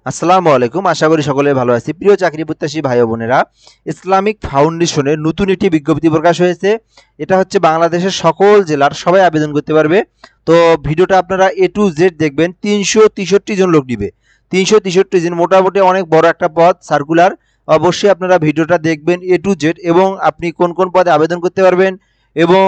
আসসালামু আলাইকুম। আশা করি সকলে ভালো আছি। প্রিয় চাকরি প্রত্যাশী ভাই ও বোনেরা, ইসলামিক ফাউন্ডেশনের নতুন একটি বিজ্ঞপ্তি প্রকাশ হয়েছে। এটা হচ্ছে বাংলাদেশের সকল জেলার সবাই আবেদন করতে পারবে। তো ভিডিওটা আপনারা এ টু জেড দেখবেন। ৩৬৩ জন লোক নিবে। ৩৬৩ জন, মোটামুটি অনেক বড় একটা পদ, সার্কুলার। অবশ্যই আপনারা ভিডিওটা দেখবেন এ টু জেড, এবং আপনি কোন কোন পদে আবেদন করতে পারবেন এবং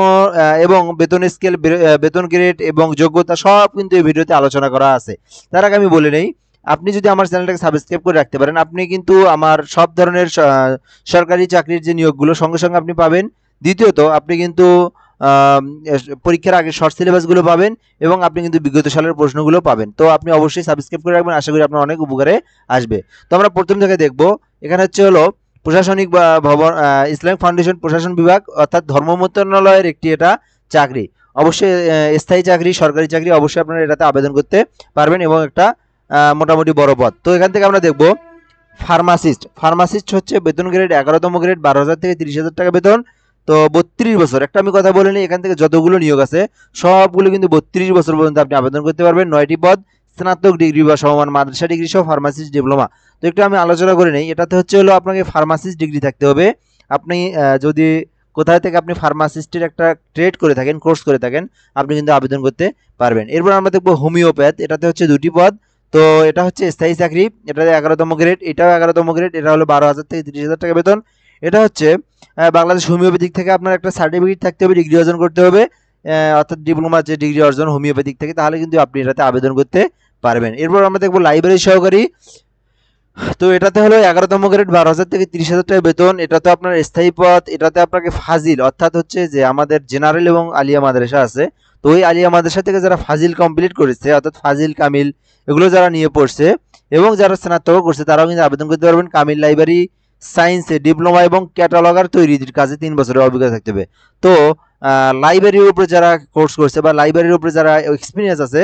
এবং বেতন স্কেল, বেতন গ্রেড এবং যোগ্যতা সব কিন্তু এই ভিডিওতে আলোচনা করা আছে। তার আগে আমি বলে নেই, আপনি যদি আমার চ্যানেলটাকে সাবস্ক্রাইব করে রাখতে পারেন, আপনি কিন্তু আমার সব ধরনের সরকারি চাকরির যে নিয়োগগুলো সঙ্গে সঙ্গে আপনি পাবেন। দ্বিতীয়ত, আপনি কিন্তু পরীক্ষার আগে শর্ট সিলেবাসগুলো পাবেন এবং আপনি কিন্তু বিগত সালের প্রশ্নগুলো পাবেন। তো আপনি অবশ্যই সাবস্ক্রাইব করে রাখবেন, আশা করি আপনার অনেক উপকারে আসবে। তো আমরা প্রথম থেকে দেখব। এখানে হচ্ছে হলো প্রশাসনিক বা ভবন, ইসলামিক ফাউন্ডেশন প্রশাসন বিভাগ, অর্থাৎ ধর্ম মন্ত্রণালয়ের একটি এটা চাকরি। অবশ্যই স্থায়ী চাকরি, সরকারি চাকরি। অবশ্যই আপনারা এটাতে আবেদন করতে পারবেন এবং একটা মোটামুটি বড় পদ। তো এখান থেকে আমরা দেখব ফার্মাসিস্ট। ফার্মাসিস্ট হচ্ছে বেতন গ্রেড 11তম গ্রেড, 12,000 থেকে 30,000 টাকা বেতন। তো 32 বছর। একটা আমি কথা বলে নিই, এখান থেকে যতগুলো নিয়োগ আছে সবগুলো কিন্তু 32 বছর পর্যন্ত আপনি আবেদন করতে পারবেন। 9টি পদ, স্নাতক ডিগ্রি বা সমমান মাদ্রাসা ডিগ্রি সহ ফার্মাসিস্ট ডিপ্লোমা। তো একটু আমি আলোচনা করে নিই। এটাতে হচ্ছে হলো আপনাকে ফার্মাসিস্ট ডিগ্রি থাকতে হবে। আপনি যদি কোথায় থেকে আপনি ফার্মাসিস্টের একটা ট্রেড করে থাকেন, কোর্স করে থাকেন, আপনি কিন্তু আবেদন করতে পারবেন। এরপর আমরা দেখবো হোমিওপ্যাথ। এটাতে হচ্ছে 2টি পদ। তো এটা হচ্ছে স্থায়ী চাকরি। এটা 11তম গ্রেড, এটাও 11তম গ্রেড। এটা হলো 12,000 থেকে 30,000 টাকা বেতন। এটা হচ্ছে বাংলাদেশ হোমিওপ্যাথিক থেকে আপনার একটা সার্টিফিকেট থাকতে হবে, ডিগ্রি অর্জন করতে হবে, অর্থাৎ ডিপ্লোমা যে ডিগ্রি অর্জন হোমিওপ্যাথিক থেকে, তাহলে কিন্তু আপনি এটাতে আবেদন করতে পারবেন। এরপর আমরা দেখবো লাইব্রেরি সহকারী। তো এটাতে হলো 11তম গ্রেড, 12,000 থেকে 30,000 টাকা বেতন। এটাতে আপনার স্থায়ী পদ। এটাতে আপনাকে ফাজিল, অর্থাৎ হচ্ছে যে আমাদের জেনারেল এবং আলিয়া মাদ্রাসা আছে, তো ওই আলিয়া মাদ্রাসা থেকে যারা ফাজিল কমপ্লিট করেছে, অর্থাৎ ফাজিল কামিল এগুলো যারা নিয়ে পড়ছে এবং যারা স্নাতক করছে, তারাও কিন্তু আবেদন করতে পারবেন। কামিল লাইব্রেরি সায়েন্সে ডিপ্লোমা এবং ক্যাটালগার তৈরির কাজে 3 বছরের অভিজ্ঞতা থাকতে হবে। তো লাইব্রেরির উপরে যারা কোর্স করছে বা লাইব্রেরির উপরে যারা এক্সপিরিয়েন্স আছে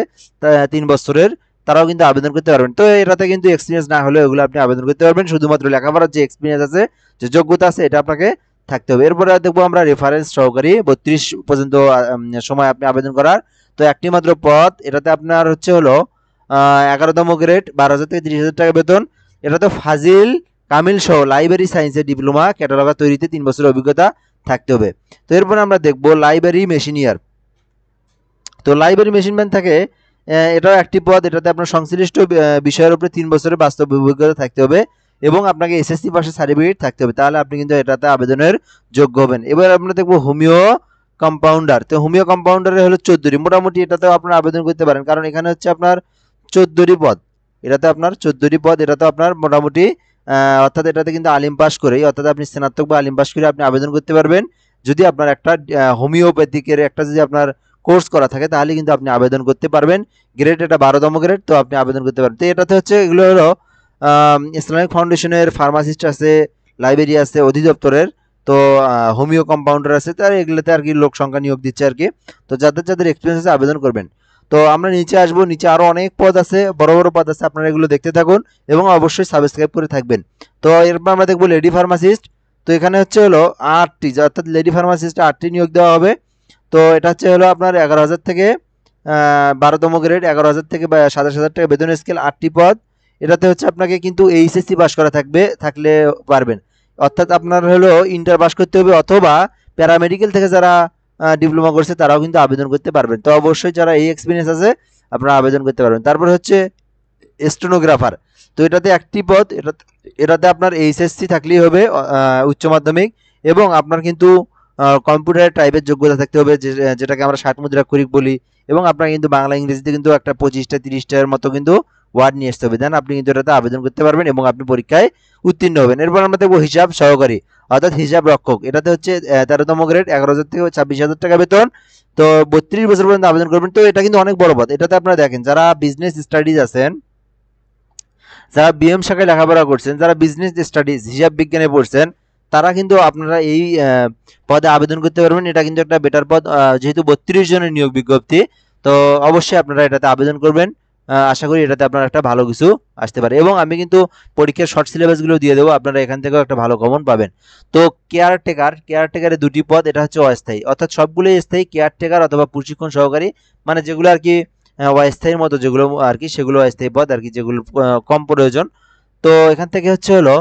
3 বছরের, তারাও কিন্তু আবেদন করতে পারবেন। তো এটাতে কিন্তু এক্সপিরিয়েন্স না হলে এগুলো আপনি আবেদন করতে পারবেন। শুধুমাত্র লেখাপড়ার যে এক্সপিরিয়েন্স আছে, যে যোগ্যতা আছে, এটা আপনাকে থাকতে হবে। এরপরে দেখবো আমরা রেফারেন্স সহকারী। 32 পর্যন্ত সময় আপনি আবেদন করার। তো একটি মাত্র পদ। এটাতে আপনার হচ্ছে হলো 11তম গ্রেড, 12,000 থেকে 30,000 টাকা বেতন। এটাতে ফাজিল কামিল সহ লাইব্রেরি সায়েন্সের ডিপ্লোমা, ক্যাটালগার তৈরিতে 3 বছরের অভিজ্ঞতা থাকতে হবে। তো এরপরে আমরা দেখবো লাইব্রেরি মেশিনিয়ার। তো লাইব্রেরি মেশিনম্যান থাকে, এটাও একটি পদ। এটাতে আপনার সংশ্লিষ্ট বিষয়ের উপরে 3 বছরের বাস্তব অভিজ্ঞতা থাকতে হবে এবং আপনাকে এসএসসি পাশের সার্টিফিকেট থাকতে হবে, তাহলে আপনি কিন্তু এটাতে আবেদনের যোগ্য হবেন। এবার আমরা দেখবো হোমিও কম্পাউন্ডার। তো হোমিও কম্পাউন্ডারে হলো 14টি। মোটামুটি এটাতেও আপনারা আবেদন করতে পারেন, কারণ এখানে হচ্ছে আপনার 14টি পদ। এটাতে আপনার 14টি পদ। এটাতে আপনার মোটামুটি অর্থাৎ এটাতে কিন্তু আলিম পাস করেই, অর্থাৎ আপনি স্নাতক বা আলিম পাস করে আপনি আবেদন করতে পারবেন। যদি আপনার একটা হোমিওপ্যাথিকের একটা যদি আপনার কোর্স করা থাকে, তাহলে কিন্তু আপনি আবেদন করতে পারবেন। গ্রেড এটা 12তম গ্রেড, তো আপনি আবেদন করতে পারবেন। তো এটাতে হচ্ছে এগুলো হলো ইসলামিক ফাউন্ডেশনের ফার্মাসিস্ট আছে, লাইব্রেরি আছে অধিদপ্তরের, তো হোমিও কম্পাউন্ডার আছে, তার এগুলোতে আর কি লোক সংখ্যা নিয়োগ দিচ্ছে আর কি। তো যাদের যাদের এক্সপিরিয়েন্স আছে আবেদন করবেন। তো আমরা নিচে আসবো। নিচে আরও অনেক পদ আছে, বড় বড় পদ আছে, আপনারা এগুলো দেখতে থাকুন এবং অবশ্যই সাবস্ক্রাইব করে থাকবেন। তো এরপর আমরা দেখবো লেডি ফার্মাসিস্ট। তো এখানে হচ্ছে হলো 8টি, অর্থাৎ লেডি ফার্মাসিস্ট 8টি নিয়োগ দেওয়া হবে। তো এটা হচ্ছে হলো আপনার 11,000 থেকে 12তম গ্রেড, 11,000 থেকে 27,000 টাকা বেতন স্কেল, 8টি পদ। এটাতে হচ্ছে আপনাকে কিন্তু এইচএসসি পাস করা থাকলে পারবেন, অর্থাৎ আপনার হলো ইন্টার পাস করতে হবে, অথবা প্যারামেডিক্যাল থেকে যারা ডিপ্লোমা করছে তারাও কিন্তু আবেদন করতে পারবেন। তো অবশ্যই যারা এই এক্সপিরিয়েন্স আছে আপনারা আবেদন করতে পারবেন। তারপর হচ্ছে স্টেনোগ্রাফার। তো এটাতে একটি পদ। এটাতে আপনার এইচএসসি থাকলেই হবে, উচ্চ মাধ্যমিক, এবং আপনার কিন্তু কম্পিউটার টাইপের যোগ্যতা থাকতে হবে, যেটাকে আমরা 60 মুদ্রা করিক বলি, এবং আপনার কিন্তু বাংলা ইংরেজিতে কিন্তু একটা 25টা 30টার মতো কিন্তু ওয়ার্ড নিয়ে আসতে হবে, দেন আপনি কিন্তু এটাতে আবেদন করতে পারবেন এবং আপনি পরীক্ষায় উত্তীর্ণ হবেন। এরপর আমরা দেখবো হিসাব সহকারী, অর্থাৎ হিসাব রক্ষক। এটাতে হচ্ছে 13তম গ্রেড, 11,000 থেকে 26,000 টাকা বেতন। তো 32 বছর পর্যন্ত আবেদন করবেন। তো এটা কিন্তু অনেক বড় পদ। এটাতে আপনারা দেখেন, যারা বিজনেস স্টাডিজ আছেন, যারা বিএম শাখায় লেখাপড়া করছেন, যারা বিজনেস স্টাডিজ হিসাব বিজ্ঞানে পড়ছেন, তারা কিন্তু আপনারা এই পদে আবেদন করতে পারবেন। এটা কিন্তু একটা বেটার পদ, যেহেতু 32 জনের নিয়োগ বিজ্ঞপ্তি, তো অবশ্যই আপনারা এটাতে আবেদন করবেন। আশা করি এটাতে আপনার একটা ভালো কিছু আসতে পারে, এবং আমি কিন্তু পরীক্ষার শর্ট সিলেবাসগুলো দিয়ে দেবো, আপনারা এখান থেকেও একটা ভালো কমন পাবেন। তো কেয়ারটেকারে 2টি পদ। এটা হচ্ছে অস্থায়ী, অর্থাৎ সবগুলোই স্থায়ী। কেয়ারটেকার অথবা প্রশিক্ষণ সহকারী, মানে যেগুলো আর কি অস্থায়ীর মতো যেগুলো আর কি, সেগুলো অস্থায়ী পদ আর কি, যেগুলো কম প্রয়োজন। তো এখান থেকে হচ্ছে হলো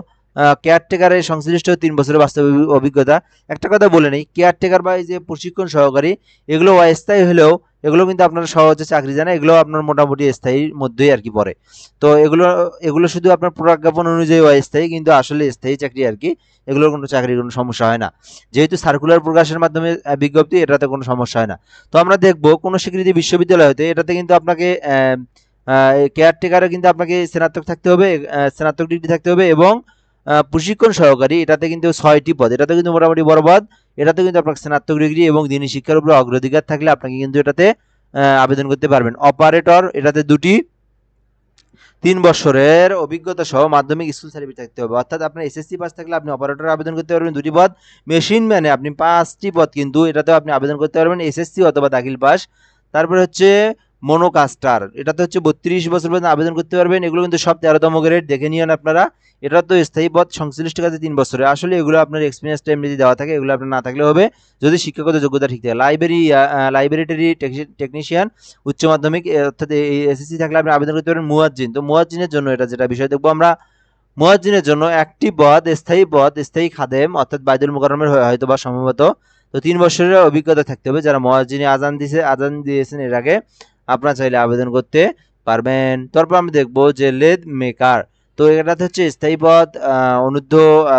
কেয়ারটেকারের সংশ্লিষ্ট 3 বছরের বাস্তব অভিজ্ঞতা। একটা কথা বলে নেই, কেয়ারটেকার বা এই যে প্রশিক্ষণ সহকারী, এগুলো অস্থায়ী হলেও এগুলো কিন্তু আপনারা সহজে চাকরি জানা, এগুলো আপনার মোটামুটি স্থায়ীর মধ্যেই আর কি পড়ে। তো এগুলো এগুলো শুধু আপনার প্রজ্ঞাপন অনুযায়ী অস্থায়ী, কিন্তু আসলে স্থায়ী চাকরি আর কি। এগুলোর কোনো চাকরির কোনো সমস্যা হয় না, যেহেতু সার্কুলার প্রকাশের মাধ্যমে বিজ্ঞপ্তি, এটাতে কোনো সমস্যা হয় না। তো আমরা দেখব কোনো স্বীকৃতি বিশ্ববিদ্যালয় হতে, এটাতে কিন্তু আপনাকে কেয়ারটেকারে কিন্তু আপনাকে স্নাতক থাকতে হবে, স্নাতক ডিগ্রি থাকতে হবে, এবং প্রশিক্ষণ সহকারী এটাতে কিন্তু 6টি পদ, এটাতে কিন্তু মোটামুটি বড় পদ। এটাতে কিন্তু আপনার স্নাতক ডিগ্রি এবং দিনী শিক্ষার উপরে অগ্রাধিকার থাকলে আপনাকে কিন্তু এটাতে আবেদন করতে পারবেন। অপারেটর, এটাতে 2টি 3 বছরের অভিজ্ঞতা সহ মাধ্যমিক স্কুল সার্টিফিকেট থাকতে হবে, অর্থাৎ আপনার এসএসসি পাস থাকলে আপনি অপারেটরে আবেদন করতে পারবেন 2টি পদ। মেশিন ম্যানে আপনি 5টি পদ, কিন্তু এটাতেও আপনি আবেদন করতে পারবেন এসএসসি অথবা দাখিল পাস। তারপরে হচ্ছে মনোকাস্টার, এটাতে হচ্ছে 32 বছর পর্যন্ত আবেদন করতে পারবেন। এগুলো কিন্তু সব 13তম গ্রেড, দেখে নিন আপনারা। এটা তো স্থায়ী পদ, সংশ্লিষ্ট কাজে 3 বছরে। আসলে এগুলো আপনার এক্সপিরিয়েন্সটা এমনিতে দেওয়া থাকে, এগুলো আপনার না থাকলে হবে যদি শিক্ষাগত যোগ্যতা ঠিক থাকে। লাইব্রেরি টেকনিশিয়ান উচ্চ মাধ্যমিক, অর্থাৎ এসএসসি থাকলে আপনি আবেদন করতে পারেন। মুয়াজ্জিন, তো মুয়াজ্জিনের জন্য এটা যেটা বিষয় দেখবো আমরা, মুয়াজ্জিনের জন্য একটি পদ, স্থায়ী খাদেম, অর্থাৎ বাইতুল মুকাররমের হয়তো বা সম্ভবত। তো 3 বছরের অভিজ্ঞতা থাকতে হবে। যারা মুয়াজ্জিনে আজান দিয়েছেন এর আগে, আপনারা চাইলে আবেদন করতে পারবেন। তারপর আমরা দেখবো যে লেদ মেকার, তো এটাতে হচ্ছে স্থায়ী পদ, অনূর্ধ্ব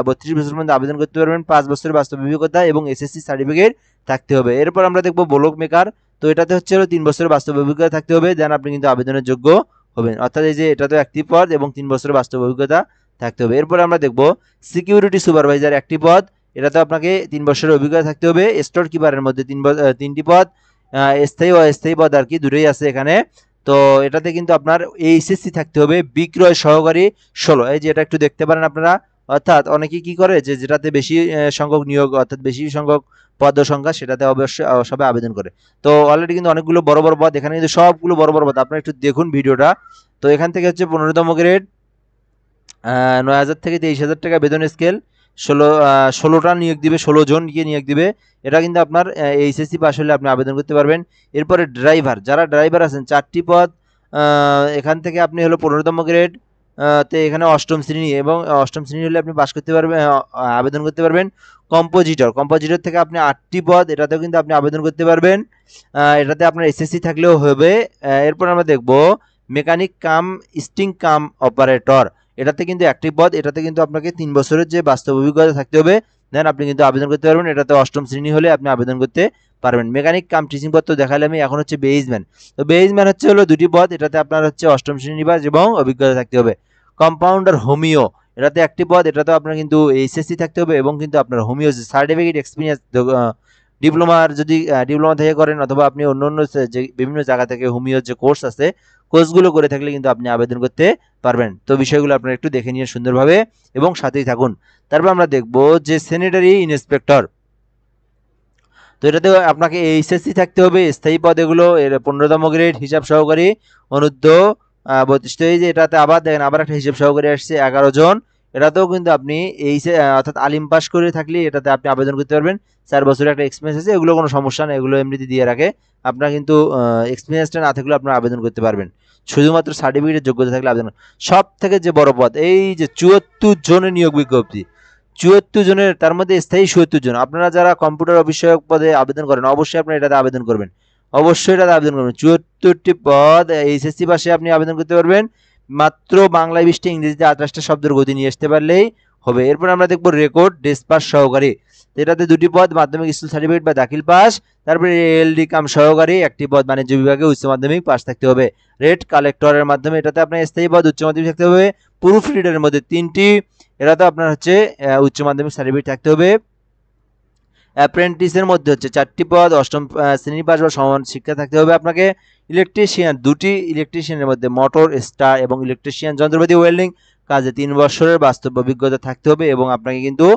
32 বছর পর্যন্ত আবেদন করতে পারবেন। 5 বছরের বাস্তব অভিজ্ঞতা এবং এসএসসি সার্টিফিকেট থাকতে হবে। এরপর আমরা দেখবো ব্লক মেকার, তো এটাতে হচ্ছে 3 বছরের বাস্তব অভিজ্ঞতা থাকতে হবে, দেন আপনি কিন্তু আবেদনের যোগ্য হবেন। অর্থাৎ এই যে এটা তো একটি পদ এবং 3 বছরের বাস্তব অভিজ্ঞতা থাকতে হবে। এরপর আমরা দেখবো সিকিউরিটি সুপারভাইজার, একটি পদ, এটাতে আপনাকে 3 বছরের অভিজ্ঞতা থাকতে হবে। স্টোর কিপারের মধ্যে 3টি পদ, স্থায়ী ও অস্থায়ী পদ আর কি, দুটোই আছে এখানে। তো এটাতে কিন্তু আপনার এইচএসসি থাকতে হবে। বিক্রয় সহকারী 16, এই যে এটা একটু দেখতে পারেন আপনারা। অর্থাৎ অনেকে কি করে, যে যেটাতে বেশি সংখ্যক নিয়োগ, অর্থাৎ বেশি সংখ্যক পদ সংখ্যা, সেটাতে অবশ্যই সবাই আবেদন করে। তো অলরেডি কিন্তু অনেকগুলো বড় বড় পদ, এখানে কিন্তু সবগুলো বড় বড় পদ, আপনারা একটু দেখুন ভিডিওটা। তো এখান থেকে হচ্ছে 15তম গ্রেড, 9,000 থেকে 23,000 টাকা বেতন স্কেল, 16টা নিয়োগ দিবে, 16 জন গিয়ে নিয়োগ দিবে। এটা কিন্তু আপনার এইচএসসি পাস হলে আপনি আবেদন করতে পারবেন। এরপরে ড্রাইভার, যারা ড্রাইভার আছেন 4টি পদ, এখান থেকে আপনি হলো 15তম গ্রেড, তো এখানে 8ম শ্রেণী, এবং 8ম শ্রেণী হলে আপনি পাস করতে পারবেন, আবেদন করতে পারবেন। কম্পোজিটর থেকে আপনি 8টি পদ, এটাতেও কিন্তু আপনি আবেদন করতে পারবেন। এটাতে আপনার এসএসসি থাকলেও হবে। এরপর আমরা দেখব মেকানিক কাম স্টিং কাম অপারেটর, এটাতে কিন্তু একটি পদ, এটাতে কিন্তু আপনাকে 3 বছরের যে বাস্তব অভিজ্ঞতা থাকতে হবে, দেন আপনি কিন্তু আবেদন করতে পারবেন। এটাতে 8ম শ্রেণী হলে আপনি আবেদন করতে পারবেন। মেকানিক কাম টিচিং পদ তো দেখালে আমি, এখন হচ্ছে বেইজম্যান। তো বেইজম্যান হচ্ছে হলো 2টি পদ, এটাতে আপনার হচ্ছে 8ম শ্রেণী পাস এবং অভিজ্ঞতা থাকতে হবে। কম্পাউন্ডার হোমিও, এটাতে একটি পদ, এটাতে আপনার কিন্তু এইচএসসি থাকতে হবে, এবং কিন্তু আপনার হোমিও সার্টিফিকেট এক্সপিরিয়েন্স, ডিপ্লোমার যদি ডিপ্লোমা থেকে করেন, অথবা আপনি অন্য অন্য যে বিভিন্ন জায়গা থেকে হোমিওর যে কোর্স আছে, কোর্সগুলো করে থাকলে কিন্তু আপনি আবেদন করতে পারবেন। তো বিষয়গুলো আপনারা একটু দেখে নিয়ে সুন্দরভাবে, এবং সাথেই থাকুন। তারপর আমরা দেখব যে স্যানিটারি ইন্সপেক্টর, তো এটাতে আপনাকে এইচএসসি থাকতে হবে, স্থায়ী পদ এগুলো। এর 15তম গ্রেড, হিসাব সহকারী, অনূর্ধ্ব 32। এই যে এটাতে আবার দেখেন, আবার একটা হিসাব সহকারী আসছে 11 জন। এটাতেও কিন্তু আপনি অর্থাৎ আলিম পাস করে থাকলে এটাতে আপনি আবেদন করতে পারবেন। 4 বছরের একটা এক্সপিরিয়েন্স আছে, এগুলো কোনো সমস্যা নেই, এগুলো এমনিতে দিয়ে রাখে। আপনার কিন্তু এক্সপিরিয়েন্সটা না থাকলেও আপনারা আবেদন করতে পারবেন, শুধুমাত্র সার্টিফিকেটের যোগ্যতা থাকলে আবেদন। সব থেকে যে বড় পদ, এই যে 74 জনের নিয়োগ বিজ্ঞপ্তি, 74 জনের, তার মধ্যে স্থায়ী 77 জন। আপনারা যারা কম্পিউটার বিষয়ক পদে আবেদন করেন, অবশ্যই আপনারা এটাতে আবেদন করবেন, অবশ্যই এটাতে আবেদন করবেন। 74টি পদ, এইচএসসি পাশে আপনি আবেদন করতে পারবেন। মাত্র বাংলায় 20টা, ইংরেজিতে 28টা শব্দের গতি নিয়ে আসতে পারলেই হবে। এরপর আমরা দেখব রেকর্ড ডেসপাস সহকারী, এটাতে 2টি পদ, মাধ্যমিক স্কুল সার্টিফিকেট বা দাখিল পাস। তারপরে এলডি কাম সহকারী, একটি পদ, বাণিজ্য বিভাগে উচ্চ মাধ্যমিক পাস থাকতে হবে। রেট কালেক্টরের মাধ্যমে, এটাতে আপনার স্থায়ী পদ, উচ্চ মাধ্যমিক থাকতে হবে। প্রুফ রিডারের মধ্যে 3টি, এটাতে আপনার হচ্ছে উচ্চ মাধ্যমিক সার্টিফিকেট থাকতে হবে। অ্যাপ্রেন্টিসের মধ্যে হচ্ছে 4টি পদ, 8ম শ্রেণী পাস বা সমান শিক্ষা থাকতে হবে আপনাকে। ইলেকট্রিশিয়ান 2টি, ইলেকট্রিশিয়ানের মধ্যে মোটর স্টার এবং ইলেকট্রিশিয়ান যন্ত্রপাতি ওয়েল্ডিং কাজে 3 বছরের বাস্তব অভিজ্ঞতা থাকতে হবে, এবং আপনাকে কিন্তু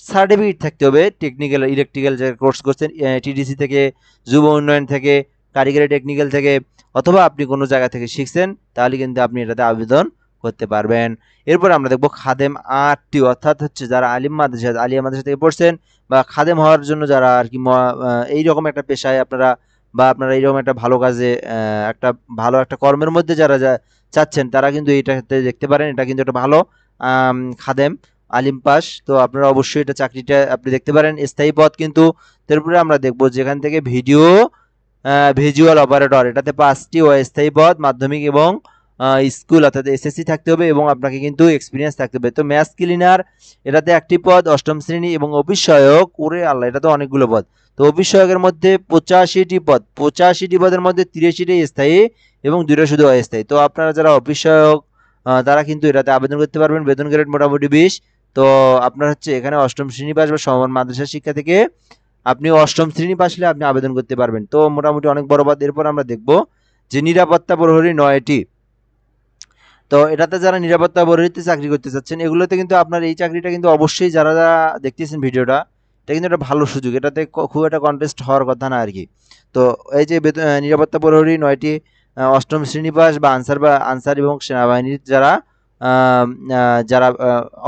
সার্টিফিকেট থাকতে হবে। টেকনিক্যাল ইলেকট্রিক্যাল যে কোর্স করছেন, টিডিসি থেকে, যুব উন্নয়ন থেকে, কারিগরি টেকনিক্যাল থেকে, অথবা আপনি কোনো জায়গা থেকে শিখছেন, তাহলে কিন্তু আপনি এটাতে আবেদন করতে পারবেন। এরপর আমরা দেখব খাদেম 8টি, অর্থাৎ হচ্ছে যারা আলিয়া মাদ্রাসা থেকে পড়ছেন, বা খাদেম হওয়ার জন্য যারা আর কি এইরকম একটা পেশায় আপনারা বা আপনারা এইরকম একটা ভালো কাজে একটা ভালো একটা কর্মের মধ্যে যারা চাচ্ছেন তারা কিন্তু এটাতে দেখতে পারেন। এটা কিন্তু একটা ভালো খাদেম আলিম পাস। তো আপনারা অবশ্যই এটা চাকরিটা আপনি দেখতে পারেন। স্থায়ী পদ কিন্তু তারপরে আমরা দেখব যেখান থেকে ভিডিও ভিজুয়াল অপারেটর, এটাতে 5টি অস্থায়ী পদ, মাধ্যমিক এবং স্কুল অর্থাৎ এসএসসি থাকতে হবে এবং আপনাকে কিন্তু এক্সপিরিয়েন্স থাকতে হবে। তো ম্যাথ ক্লিনার, এটাতে 1টি পদ, 8ম শ্রেণী এবং অফিস সহায়ক, ওরে আল্লাহ এটা তো অনেকগুলো পদ। তো অফিস সহায়কের মধ্যে 85টি পদ, 85টি পদের মধ্যে 83টি স্থায়ী এবং 2টা শুধু অস্থায়ী। তো আপনারা যারা অফিস সহায়ক তারা কিন্তু এটাতে আবেদন করতে পারবেন। বেতন গ্রেড মোটামুটি 20। তো আপনার হচ্ছে এখানে 8ম শ্রেণী পাস বা সমমান মাদ্রাসা শিক্ষা থেকে আপনি 8ম শ্রেণী পাস হলে আপনি আবেদন করতে পারবেন। তো মোটামুটি অনেক বড় পদ। এরপর আমরা দেখব যে নিরাপত্তা প্রহরী 9টি। তো এটাতে যারা নিরাপত্তা প্রহরীতে চাকরি করতে চাচ্ছেন, এগুলোতে কিন্তু আপনার এই চাকরিটা কিন্তু অবশ্যই যারা দেখতেছেন ভিডিওটা, এটা কিন্তু একটা ভালো সুযোগ। এটাতে খুব একটা কন্টেস্ট হওয়ার কথা না আর কি। তো এই যে নিরাপত্তা প্রহরী 9টি, 8ম শ্রেণী পাস বা আনসার এবং সেনাবাহিনীর যারা যারা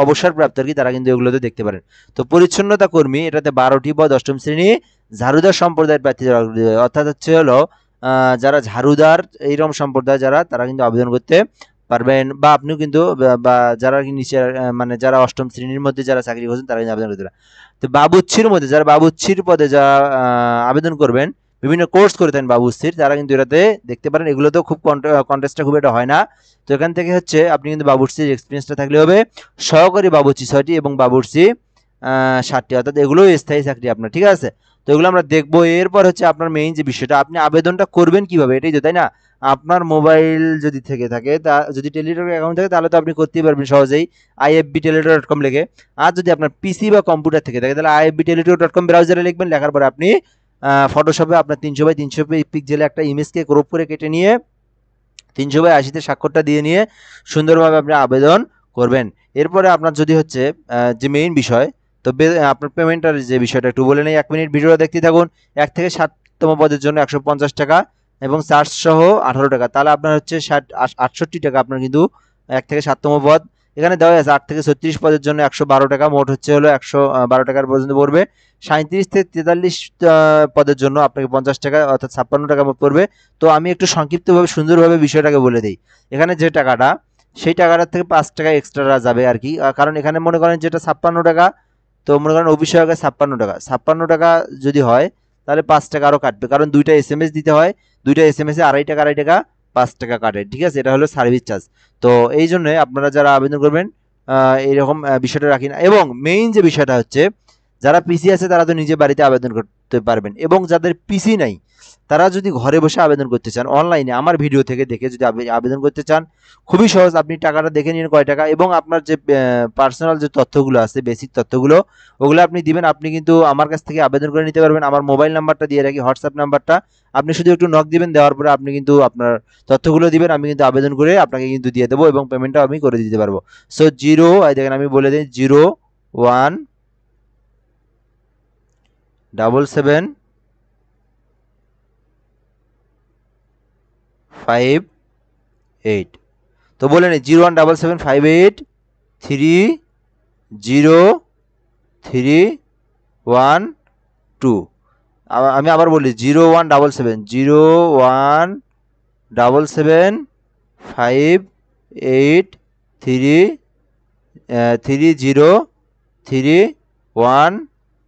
অবসরপ্রাপ্ত আর কি, তারা কিন্তু এগুলোতে দেখতে পারেন। তো পরিচ্ছন্নতা কর্মী, এটাতে 12টি পদ, 8ম শ্রেণী, ঝাড়ুদার সম্প্রদায়ের প্রার্থী, অর্থাৎ হচ্ছে হলো যারা ঝাড়ুদার এইরকম সম্প্রদায় যারা, তারা কিন্তু আবেদন করতে পারবেন। বা আপনিও কিন্তু বা যারা নিচে মানে যারা 8ম শ্রেণীর মধ্যে যারা চাকরি করছেন তারা কিন্তু আবেদন করতে পারেন। তো বাবুচ্ছির মধ্যে যারা বাবুচ্ছির পদে যারা আবেদন করবেন, বিভিন্ন কোর্স করে থাকেন বাবুচ্ছির, তারা কিন্তু এটাতে দেখতে পারেন। এগুলোতেও খুব কন্টেস্টটা খুব একটা হয় না। তো এখান থেকে হচ্ছে আপনি কিন্তু বাবুর্চির এক্সপিরিয়েন্সটা থাকলে হবে। সহকারী বাবুর্চি 6টি এবং বাবুর্চি 7টি, অর্থাৎ এগুলো স্থায়ী চাকরি আপনার, ঠিক আছে। তো এগুলো আমরা দেখবো। এরপর হচ্ছে আপনার মেইন যে বিষয়টা, আপনি আবেদনটা করবেন কিভাবে, এটাই তো, তাই না? আপনার মোবাইল যদি থেকে থাকে, তা যদি টেলিটক অ্যাকাউন্ট থাকে তাহলে তো আপনি করতেই পারবেন সহজেই, ifbteletor.com লিখে। আর যদি আপনার পিসি বা কম্পিউটার থেকে থাকে তাহলে ifbteletor.com ব্রাউজারে লিখবেন। লেখার পরে আপনি ফটোশপে আপনার 300 বাই 300 পিক্সেলে একটা ইমেজকে ক্রপ করে কেটে নিয়ে 300 বাই 80-তে স্বাক্ষরটা দিয়ে নিয়ে সুন্দরভাবে আপনি আবেদন করবেন। এরপরে আপনার যদি হচ্ছে যে মেইন বিষয়, তো আপনার পেমেন্টের যে বিষয়টা একটু বলে নেই। 1 মিনিট ভিডিওটা দেখতে থাকুন। 1 থেকে 7তম পদের জন্য 150 টাকা এবং চার্জ সহ 18 টাকা, তাহলে আপনার হচ্ছে 68 টাকা আপনার কিন্তু 1 থেকে 7তম পদ। এখানে দেওয়া আছে 8 থেকে 36 পদের জন্য 112 টাকা, মোট হচ্ছে হলো 112 টাকার পর্যন্ত পড়বে। 37 থেকে 43 পদের জন্য আপনাকে 50 টাকা অর্থাৎ 56 টাকা মতো পড়বে। তো আমি একটু সংক্ষিপ্তভাবে সুন্দরভাবে বিষয়টাকে বলে দিই। এখানে যে টাকাটা, সেই টাকাটার থেকে 5 টাকা এক্সট্রা যাবে আর কি। কারণ এখানে মনে করেন যেটা 56 টাকা, তো মনে করেন অফিস সহায়কের 56 টাকা, 56 টাকা যদি হয় তাহলে 5 টাকা আরও কাটবে, কারণ 2টা SMS দিতে হয়। 2টা SMS এ 2.5 টাকা 2.5 টাকা 5 টাকা কাটে, ঠিক আছে। এটা হলো সার্ভিস চার্জ। তো এই জন্য আপনারা যারা আবেদন করবেন এইরকম বিষয়টা রাখি না। এবং মেইন যে বিষয়টা হচ্ছে, যারা পিসি আছে তারা তো নিজে বাড়িতে আবেদন করতে পারবেন, এবং যাদের পিসি নাই তারা যদি ঘরে বসে আবেদন করতে চান, অনলাইনে আমার ভিডিও থেকে দেখে যদি আবেদন করতে চান, খুবই সহজ। আপনি টাকাটা দেখে নিন কয় টাকা, এবং আপনার যে পার্সোনাল যে তথ্যগুলো আছে, বেসিক তথ্যগুলো, ওগুলো আপনি দিবেন। আপনি কিন্তু আমার কাছ থেকে আবেদন করে নিতে পারবেন। আমার মোবাইল নাম্বারটা দিয়ে রাখি, হোয়াটসঅ্যাপ নাম্বারটা, আপনি শুধু একটু নক দিবেন, দেওয়ার পরে আপনি কিন্তু আপনার তথ্যগুলো দিবেন, আমি কিন্তু আবেদন করে আপনাকে কিন্তু দিয়ে দেবো এবং পেমেন্টটাও আমি করে দিতে পারবো। সো দেখেন আমি বলে দিই, 017758। তো বলে নিই 0177583031 আমি আবার বলি 0177583031।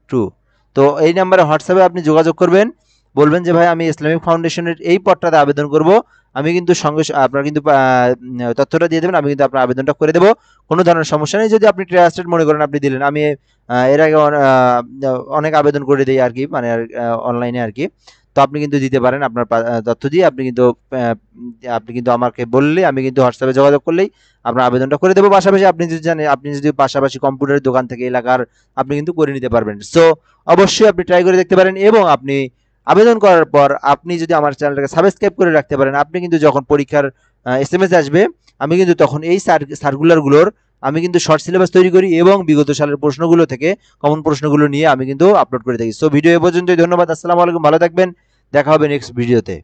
তো এই নাম্বারে হোয়াটসঅ্যাপে আপনি যোগাযোগ করবেন, বলবেন যে ভাই আমি ইসলামিক ফাউন্ডেশনের এই পদটাতে আবেদন করব। আমি কিন্তু সঙ্গে আপনার কিন্তু তথ্যটা দিয়ে দেবেন, আমি কিন্তু আপনার আবেদনটা করে দেবো। কোনো ধরনের সমস্যা নেই। যদি আপনি ট্রাস্টেড মনে করেন, আপনি দিলেন। আমি এর আগে অনেক আবেদন করে দিই আর কি, মানে অনলাইনে আর কি। তো আপনি কিন্তু দিতে পারেন আপনার তথ্য দিয়ে। আপনি কিন্তু আমাকে বললে, আমি কিন্তু হোয়াটসঅ্যাপে যোগাযোগ করলেই আপনার আবেদনটা করে দেবো। পাশাপাশি আপনি যদি জানেন, আপনি যদি পাশাপাশি কম্পিউটারের দোকান থেকে এলাকার, আপনি কিন্তু করে নিতে পারবেন। সো অবশ্যই আপনি ট্রাই করে দেখতে পারেন। এবং আপনি আবেদন করার পর আপনি যদি আমার চ্যানেলটাকে সাবস্ক্রাইব করে রাখতে পারেন, আপনি কিন্তু যখন পরীক্ষার SMS আসবে, আমি কিন্তু তখন এই সার্কুলারগুলোর আমি কিন্তু শর্ট সিলেবাস তৈরি করি এবং বিগত সালের প্রশ্নগুলো থেকে কমন প্রশ্নগুলো নিয়ে আমি কিন্তু আপলোড করে থাকি। সো ভিডিও এ পর্যন্তই। ধন্যবাদ। আসসালামু আলাইকুম। ভালো থাকবেন। দেখা হবে নেক্সট ভিডিওতে।